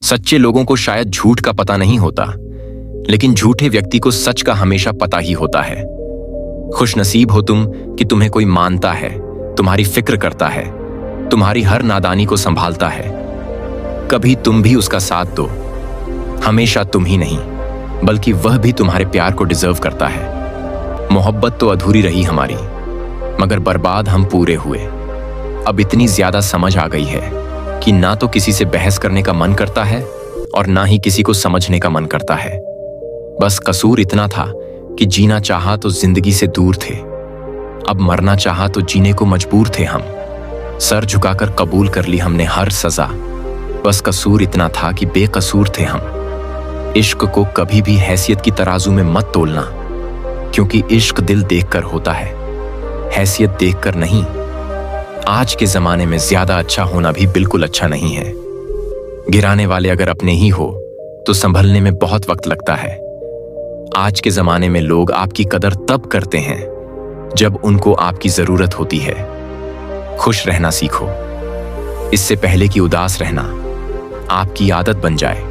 सच्चे लोगों को शायद झूठ का पता नहीं होता, लेकिन झूठे व्यक्ति को सच का हमेशा पता ही होता है। खुशनसीब हो तुम कि तुम्हें कोई मानता है, तुम्हारी फिक्र करता है, तुम्हारी हर नादानी को संभालता है। कभी तुम भी उसका साथ दो। हमेशा तुम ही नहीं, बल्कि वह भी तुम्हारे प्यार को डिजर्व करता है। मोहब्बत तो अधूरी रही हमारी, मगर बर्बाद हम पूरे हुए। अब इतनी ज्यादा समझ आ गई है कि ना तो किसी से बहस करने का मन करता है और ना ही किसी को समझने का मन करता है। बस कसूर इतना था कि जीना चाहा तो जिंदगी से दूर थे, अब मरना चाहा तो जीने को मजबूर थे हम। सर झुकाकर कबूल कर ली हमने हर सजा। बस कसूर इतना था कि बेकसूर थे हम। इश्क को कभी भी हैसियत की तराजू में मत तोलना, क्योंकि इश्क दिल देखकर होता है, हैसियत देखकर नहीं। आज के जमाने में ज्यादा अच्छा होना भी बिल्कुल अच्छा नहीं है। गिराने वाले अगर अपने ही हो तो संभलने में बहुत वक्त लगता है। आज के जमाने में लोग आपकी कदर तब करते हैं जब उनको आपकी जरूरत होती है। खुश रहना सीखो, इससे पहले कि उदास रहना आपकी आदत बन जाए।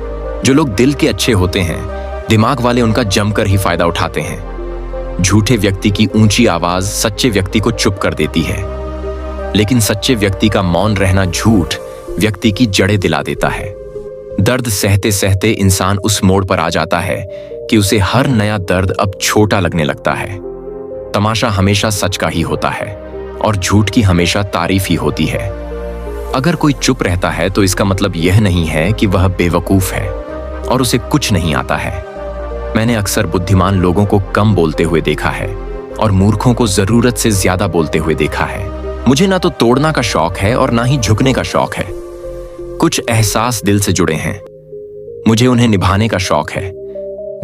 जो लोग दिल के अच्छे होते हैं, दिमाग वाले उनका जमकर ही फायदा उठाते हैं। झूठे व्यक्ति की ऊंची आवाज सच्चे व्यक्ति को चुप कर देती है, लेकिन सच्चे व्यक्ति का मौन रहना झूठ व्यक्ति की जड़ें दिला देता है। दर्द सहते सहते इंसान उस मोड़ पर आ जाता है कि उसे हर नया दर्द अब छोटा लगने लगता है। तमाशा हमेशा सच का ही होता है और झूठ की हमेशा तारीफ ही होती है। अगर कोई चुप रहता है तो इसका मतलब यह नहीं है कि वह बेवकूफ है और उसे कुछ नहीं आता है। मैंने अक्सर बुद्धिमान लोगों को कम बोलते हुए देखा है और मूर्खों को जरूरत से ज्यादा बोलते हुए देखा है। मुझे ना तो तोड़ना का शौक है और ना ही झुकने का शौक है। कुछ एहसास दिल से जुड़े हैं, मुझे उन्हें निभाने का शौक है।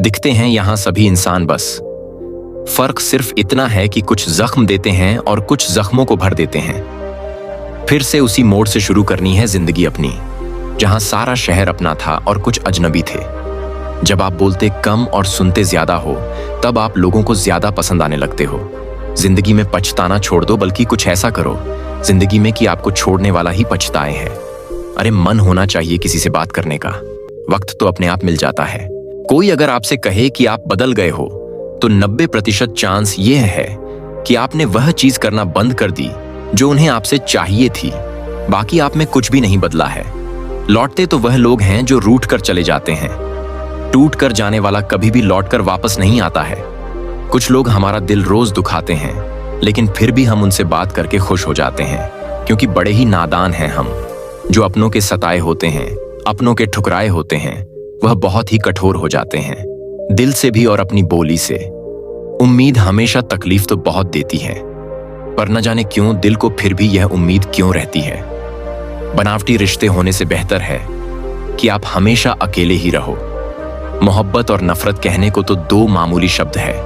दिखते हैं यहां सभी इंसान, बस फर्क सिर्फ इतना है कि कुछ जख्म देते हैं और कुछ जख्मों को भर देते हैं। फिर से उसी मोड़ से शुरू करनी है जिंदगी अपनी, जहां सारा शहर अपना था और कुछ अजनबी थे। जब आप बोलते कम और सुनते ज्यादा हो, तब आप लोगों को ज्यादा पसंद आने लगते हो। जिंदगी में पछताना छोड़ दो, बल्कि कुछ ऐसा करो जिंदगी में कि आपको छोड़ने वाला ही पछताए है। अरे मन होना चाहिए किसी से बात करने का, वक्त तो अपने आप मिल जाता है। कोई अगर आपसे कहे कि आप बदल गए हो, तो 90% चांस यह है कि आपने वह चीज करना बंद कर दी जो उन्हें आपसे चाहिए थी। बाकी आप में कुछ भी नहीं बदला है। लौटते तो वह लोग हैं जो रूठ कर चले जाते हैं। टूट कर जाने वाला कभी भी लौट कर वापस नहीं आता है। कुछ लोग हमारा दिल रोज दुखाते हैं, लेकिन फिर भी हम उनसे बात करके खुश हो जाते हैं, क्योंकि बड़े ही नादान हैं हम। जो अपनों के सताए होते हैं, अपनों के ठुकराए होते हैं, वह बहुत ही कठोर हो जाते हैं, दिल से भी और अपनी बोली से। उम्मीद हमेशा तकलीफ तो बहुत देती है, पर न जाने क्यों दिल को फिर भी यह उम्मीद क्यों रहती है। बनावटी रिश्ते होने से बेहतर है कि आप हमेशा अकेले ही रहो। मोहब्बत और नफरत कहने को तो 2 मामूली शब्द है,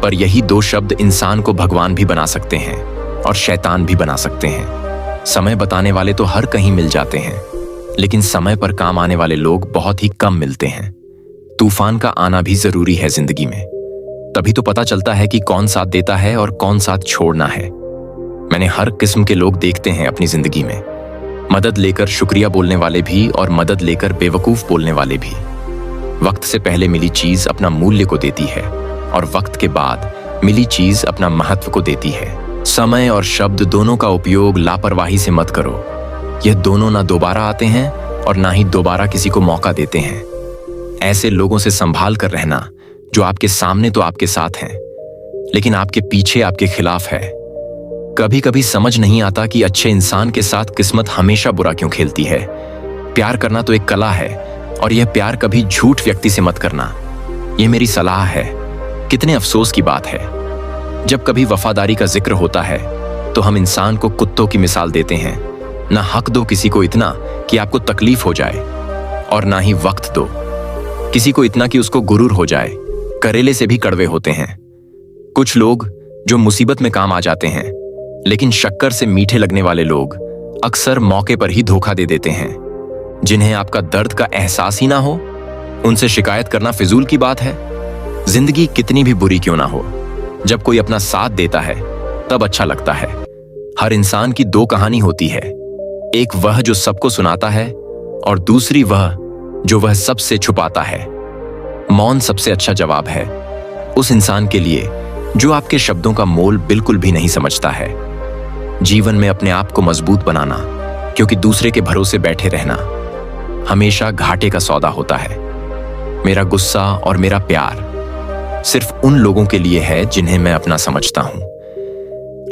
पर यही 2 शब्द इंसान को भगवान भी बना सकते हैं और शैतान भी बना सकते हैं। समय बताने वाले तो हर कहीं मिल जाते हैं, लेकिन समय पर काम आने वाले लोग बहुत ही कम मिलते हैं। तूफान का आना भी जरूरी है जिंदगी में, तभी तो पता चलता है कि कौन साथ देता है और कौन साथ छोड़ना है। मैंने हर किस्म के लोग देखते हैं अपनी जिंदगी में, मदद लेकर शुक्रिया बोलने वाले भी और मदद लेकर बेवकूफ बोलने वाले भी। वक्त से पहले मिली चीज अपना मूल्य को देती है और वक्त के बाद मिली चीज अपना महत्व को देती है। समय और शब्द दोनों का उपयोग लापरवाही से मत करो। यह दोनों ना दोबारा आते हैं और ना ही दोबारा किसी को मौका देते हैं। ऐसे लोगों से संभाल कर रहना जो आपके सामने तो आपके साथ हैं, लेकिन आपके पीछे आपके खिलाफ है। कभी कभी समझ नहीं आता कि अच्छे इंसान के साथ किस्मत हमेशा बुरा क्यों खेलती है। प्यार करना तो एक कला है, और यह प्यार कभी झूठ व्यक्ति से मत करना, यह मेरी सलाह है। कितने अफसोस की बात है, जब कभी वफादारी का जिक्र होता है तो हम इंसान को कुत्तों की मिसाल देते हैं। ना हक दो किसी को इतना कि आपको तकलीफ हो जाए, और ना ही वक्त दो किसी को इतना कि उसको गुरूर हो जाए। करेले से भी कड़वे होते हैं। कुछ लोग जो मुसीबत में काम आ जाते हैं, लेकिन शक्कर से मीठे लगने वाले लोग अक्सर मौके पर ही धोखा दे देते हैं। जिन्हें आपका दर्द का एहसास ही ना हो, उनसे शिकायत करना फिजूल की बात है। जिंदगी कितनी भी बुरी क्यों ना हो, जब कोई अपना साथ देता है तब अच्छा लगता है। हर इंसान की 2 कहानी होती है, एक वह जो सबको सुनाता है और दूसरी वह जो वह सबसे छुपाता है। मौन सबसे अच्छा जवाब है उस इंसान के लिए जो आपके शब्दों का मोल बिल्कुल भी नहीं समझता है। जीवन में अपने आप को मजबूत बनाना, क्योंकि दूसरे के भरोसे बैठे रहना हमेशा घाटे का सौदा होता है। मेरा गुस्सा और मेरा प्यार सिर्फ उन लोगों के लिए है जिन्हें मैं अपना समझता हूं।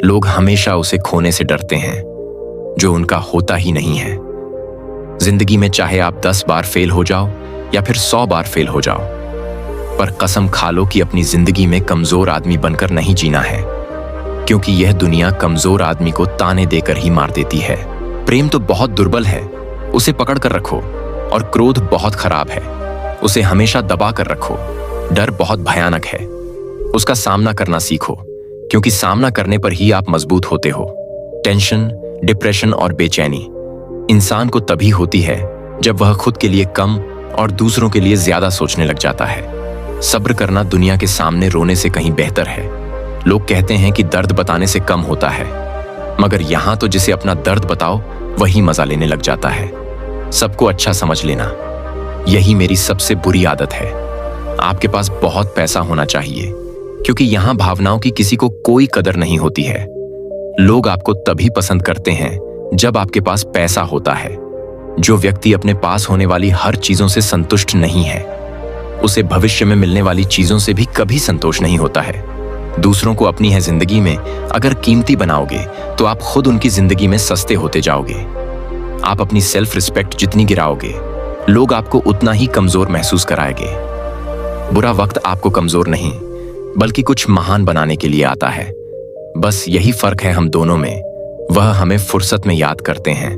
लोग हमेशा उसे खोने से डरते हैं जो उनका होता ही नहीं है। जिंदगी में चाहे आप 10 बार फेल हो जाओ या फिर 100 बार फेल हो जाओ, पर कसम खा लो कि अपनी जिंदगी में कमजोर आदमी बनकर नहीं जीना है, क्योंकि यह दुनिया कमजोर आदमी को ताने देकर ही मार देती है। प्रेम तो बहुत दुर्बल है, उसे पकड़ कर रखो, और क्रोध बहुत खराब है, उसे हमेशा दबा कर रखो। डर बहुत भयानक है, उसका सामना करना सीखो, क्योंकि सामना करने पर ही आप मजबूत होते हो। टेंशन, डिप्रेशन और बेचैनी इंसान को तभी होती है जब वह खुद के लिए कम और दूसरों के लिए ज्यादा सोचने लग जाता है। सब्र करना दुनिया के सामने रोने से कहीं बेहतर है। लोग कहते हैं कि दर्द बताने से कम होता है, मगर यहां तो जिसे अपना दर्द बताओ वही मजा लेने लग जाता है। सबको अच्छा समझ लेना, यही मेरी सबसे बुरी आदत है। आपके पास बहुत पैसा होना चाहिए, क्योंकि यहां भावनाओं की किसी को कोई कदर नहीं होती है। लोग आपको तभी पसंद करते हैं जब आपके पास पैसा होता है। जो व्यक्ति अपने पास होने वाली हर चीजों से संतुष्ट नहीं है, उसे भविष्य में मिलने वाली चीजों से भी कभी संतोष नहीं होता है। दूसरों को अपनी है जिंदगी में अगर कीमती बनाओगे तो आप खुद उनकी जिंदगी में सस्ते होते जाओगे। आप अपनी सेल्फ रिस्पेक्ट जितनी गिराओगे, लोग आपको उतना ही कमजोर महसूस कराएंगे। बुरा वक्त आपको कमजोर नहीं बल्कि कुछ महान बनाने के लिए आता है। बस यही फर्क है हम दोनों में। वह हमें फुर्सत में याद करते हैं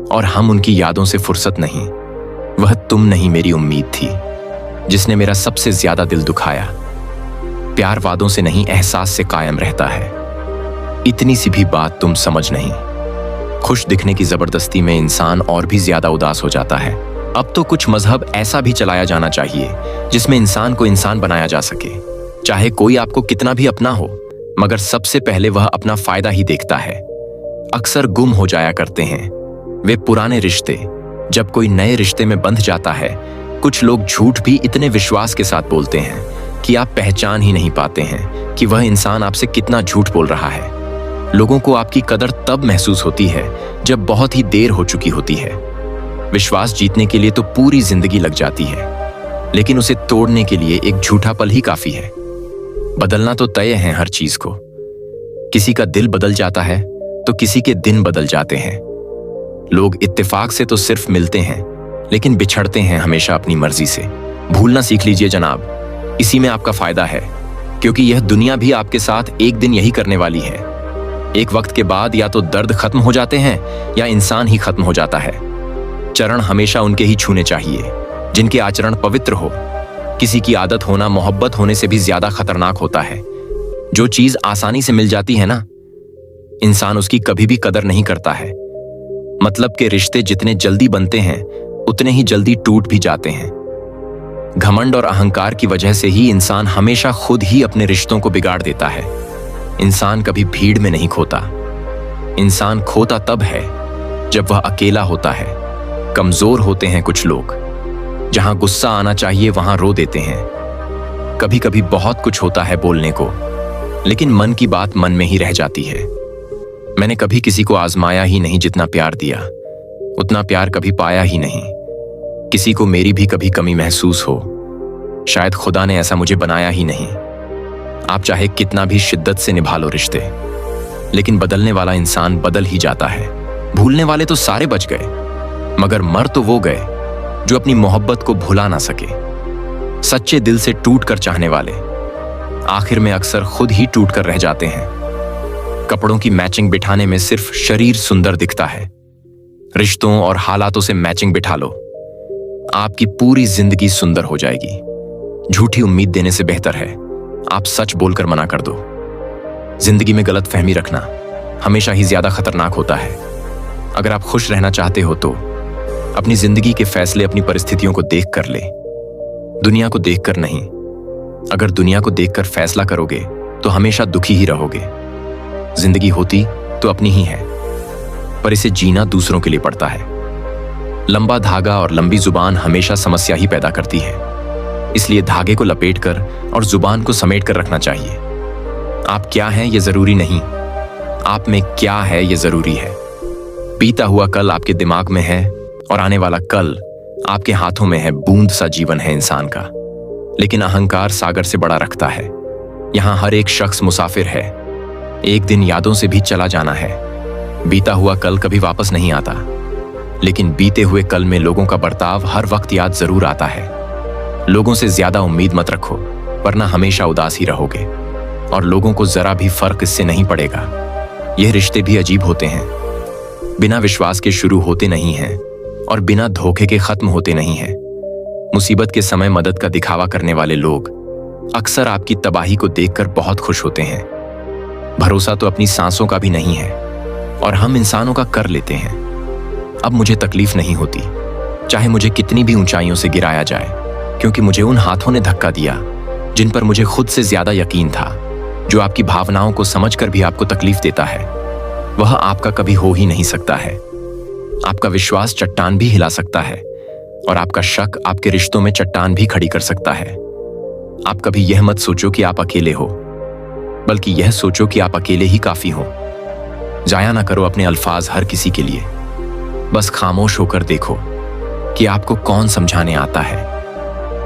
और हम उनकी यादों से फुर्सत नहीं। वह तुम नहीं, मेरी उम्मीद थी, जिसने मेरा सबसे ज्यादा दिल दुखाया। प्यार वादों से नहीं, एहसास से कायम रहता है। इतनी सी भी बात तुम समझ नहीं। खुश दिखने की जबरदस्ती में इंसान और भी ज्यादा उदास हो जाता है। अब तो कुछ मजहब ऐसा भी चलाया जाना चाहिए जिसमें इंसान को इंसान बनाया जा सके। चाहे कोई आपको कितना भी अपना हो, मगर सबसे पहले वह अपना फायदा ही देखता है। अक्सर गुम हो जाया करते हैं वे पुराने रिश्ते जब कोई नए रिश्ते में बंध जाता है। कुछ लोग झूठ भी इतने विश्वास के साथ बोलते हैं कि आप पहचान ही नहीं पाते हैं कि वह इंसान आपसे कितना झूठ बोल रहा है। लोगों को आपकी कदर तब महसूस होती है जब बहुत ही देर हो चुकी होती है। विश्वास जीतने के लिए तो पूरी जिंदगी लग जाती है, लेकिन उसे तोड़ने के लिए एक झूठा पल ही काफी है। बदलना तो तय है हर चीज को। किसी का दिल बदल जाता है तो किसी के दिन बदल जाते हैं। लोग इत्तेफाक से तो सिर्फ मिलते हैं, लेकिन बिछड़ते हैं हमेशा अपनी मर्जी से। भूलना सीख लीजिए जनाब, इसी में आपका फायदा है, क्योंकि यह दुनिया भी आपके साथ एक दिन यही करने वाली है। एक वक्त के बाद या तो दर्द खत्म हो जाते हैं या इंसान ही खत्म हो जाता है। चरण हमेशा उनके ही छूने चाहिए जिनके आचरण पवित्र हो। किसी की आदत होना मोहब्बत होने से भी ज्यादा खतरनाक होता है। जो चीज आसानी से मिल जाती है ना, इंसान उसकी कभी भी कदर नहीं करता है। मतलब के रिश्ते जितने जल्दी बनते हैं उतने ही जल्दी टूट भी जाते हैं। घमंड और अहंकार की वजह से ही इंसान हमेशा खुद ही अपने रिश्तों को बिगाड़ देता है। इंसान कभी भीड़ में नहीं खोता। इंसान खोता तब है जब वह अकेला होता है। कमजोर होते हैं कुछ लोग, जहां गुस्सा आना चाहिए वहां रो देते हैं। कभी कभी बहुत कुछ होता है बोलने को, लेकिन मन की बात मन में ही रह जाती है। मैंने कभी किसी को आजमाया ही नहीं जितना प्यार दिया, उतना प्यार कभी पाया ही नहीं। किसी को मेरी भी कभी कमी महसूस हो, शायद खुदा ने ऐसा मुझे बनाया ही नहीं। आप चाहे कितना भी शिद्दत से निभा लो रिश्ते, लेकिन बदलने वाला इंसान बदल ही जाता है। भूलने वाले तो सारे बच गए, मगर मर तो वो गए जो अपनी मोहब्बत को भुला ना सके। सच्चे दिल से टूट कर चाहने वाले आखिर में अक्सर खुद ही टूट कर रह जाते हैं। कपड़ों की मैचिंग बिठाने में सिर्फ शरीर सुंदर दिखता है। रिश्तों और हालातों से मैचिंग बिठा लो, आपकी पूरी जिंदगी सुंदर हो जाएगी। झूठी उम्मीद देने से बेहतर है आप सच बोलकर मना कर दो। जिंदगी में गलतफहमी रखना हमेशा ही ज्यादा खतरनाक होता है। अगर आप खुश रहना चाहते हो तो अपनी जिंदगी के फैसले अपनी परिस्थितियों को देख कर ले, दुनिया को देखकर नहीं। अगर दुनिया को देखकर फैसला करोगे तो हमेशा दुखी ही रहोगे। जिंदगी होती तो अपनी ही है, पर इसे जीना दूसरों के लिए पड़ता है। लंबा धागा और लंबी जुबान हमेशा समस्या ही पैदा करती है, इसलिए धागे को लपेटकर और जुबान को समेट कर रखना चाहिए। आप क्या हैं ये जरूरी नहीं, आप में क्या है ये जरूरी है। बीता हुआ कल आपके दिमाग में है और आने वाला कल आपके हाथों में है। बूंद सा जीवन है इंसान का, लेकिन अहंकार सागर से बड़ा रखता है। यहाँ हर एक शख्स मुसाफिर है, एक दिन यादों से भी चला जाना है। बीता हुआ कल कभी वापस नहीं आता, लेकिन बीते हुए कल में लोगों का बर्ताव हर वक्त याद जरूर आता है। लोगों से ज्यादा उम्मीद मत रखो, वरना हमेशा उदास ही रहोगे और लोगों को जरा भी फर्क इससे नहीं पड़ेगा। यह रिश्ते भी अजीब होते हैं, बिना विश्वास के शुरू होते नहीं हैं और बिना धोखे के खत्म होते नहीं हैं। मुसीबत के समय मदद का दिखावा करने वाले लोग अक्सर आपकी तबाही को देखकर बहुत खुश होते हैं। भरोसा तो अपनी सांसों का भी नहीं है और हम इंसानों का कर लेते हैं। अब मुझे तकलीफ नहीं होती, चाहे मुझे कितनी भी ऊंचाइयों से गिराया जाए, क्योंकि मुझे उन हाथों ने धक्का दिया जिन पर मुझे खुद से ज्यादा यकीन था। जो आपकी भावनाओं को समझकर भी आपको तकलीफ देता है, वह आपका कभी हो ही नहीं सकता है। आपका विश्वास चट्टान भी हिला सकता है और आपका शक आपके रिश्तों में चट्टान भी खड़ी कर सकता है। आप कभी यह मत सोचो कि आप अकेले हो, बल्कि यह सोचो कि आप अकेले ही काफी हो। जाया ना करो अपने अल्फाज हर किसी के लिए, बस खामोश होकर देखो कि आपको कौन समझाने आता है।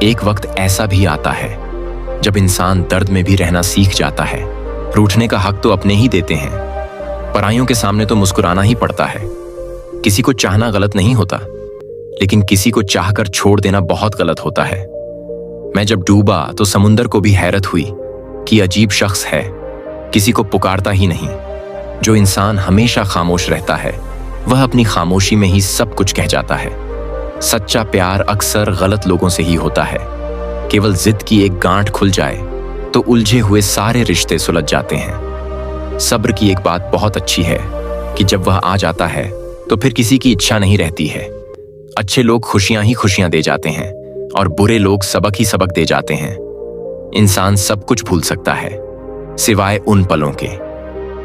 एक वक्त ऐसा भी आता है जब इंसान दर्द में भी रहना सीख जाता है। रूठने का हक तो अपने ही देते हैं, पराइयों के सामने तो मुस्कुराना ही पड़ता है। किसी को चाहना गलत नहीं होता, लेकिन किसी को चाहकर छोड़ देना बहुत गलत होता है। मैं जब डूबा तो समुंदर को भी हैरत हुई कि अजीब शख्स है, किसी को पुकारता ही नहीं। जो इंसान हमेशा खामोश रहता है, वह अपनी खामोशी में ही सब कुछ कह जाता है। सच्चा प्यार अक्सर गलत लोगों से ही होता है। केवल जिद की एक गांठ खुल जाए तो उलझे हुए सारे रिश्ते सुलझ जाते हैं। सब्र की एक बात बहुत अच्छी है कि जब वह आ जाता है तो फिर किसी की इच्छा नहीं रहती है। अच्छे लोग खुशियां ही खुशियां दे जाते हैं और बुरे लोग सबक ही सबक दे जाते हैं। इंसान सब कुछ भूल सकता है सिवाय उन पलों के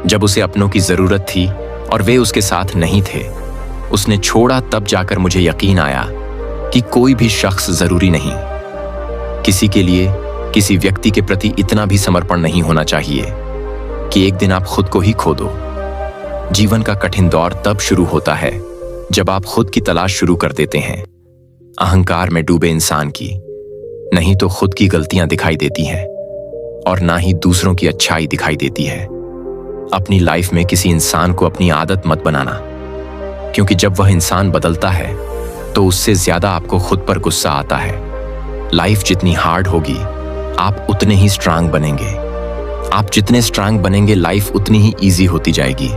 जब उसे अपनों की जरूरत थी और वे उसके साथ नहीं थे। उसने छोड़ा तब जाकर मुझे यकीन आया कि कोई भी शख्स जरूरी नहीं। किसी के लिए, किसी व्यक्ति के प्रति इतना भी समर्पण नहीं होना चाहिए कि एक दिन आप खुद को ही खो दो। जीवन का कठिन दौर तब शुरू होता है जब आप खुद की तलाश शुरू कर देते हैं। अहंकार में डूबे इंसान की नहीं तो खुद की गलतियां दिखाई देती हैं और ना ही दूसरों की अच्छाई दिखाई देती है। अपनी लाइफ में किसी इंसान को अपनी आदत मत बनाना, क्योंकि जब वह इंसान बदलता है तो उससे ज्यादा आपको खुद पर गुस्सा आता है। लाइफ जितनी हार्ड होगी, आप उतने ही स्ट्रांग बनेंगे। आप जितने स्ट्रांग बनेंगे, लाइफ उतनी ही इजी होती जाएगी।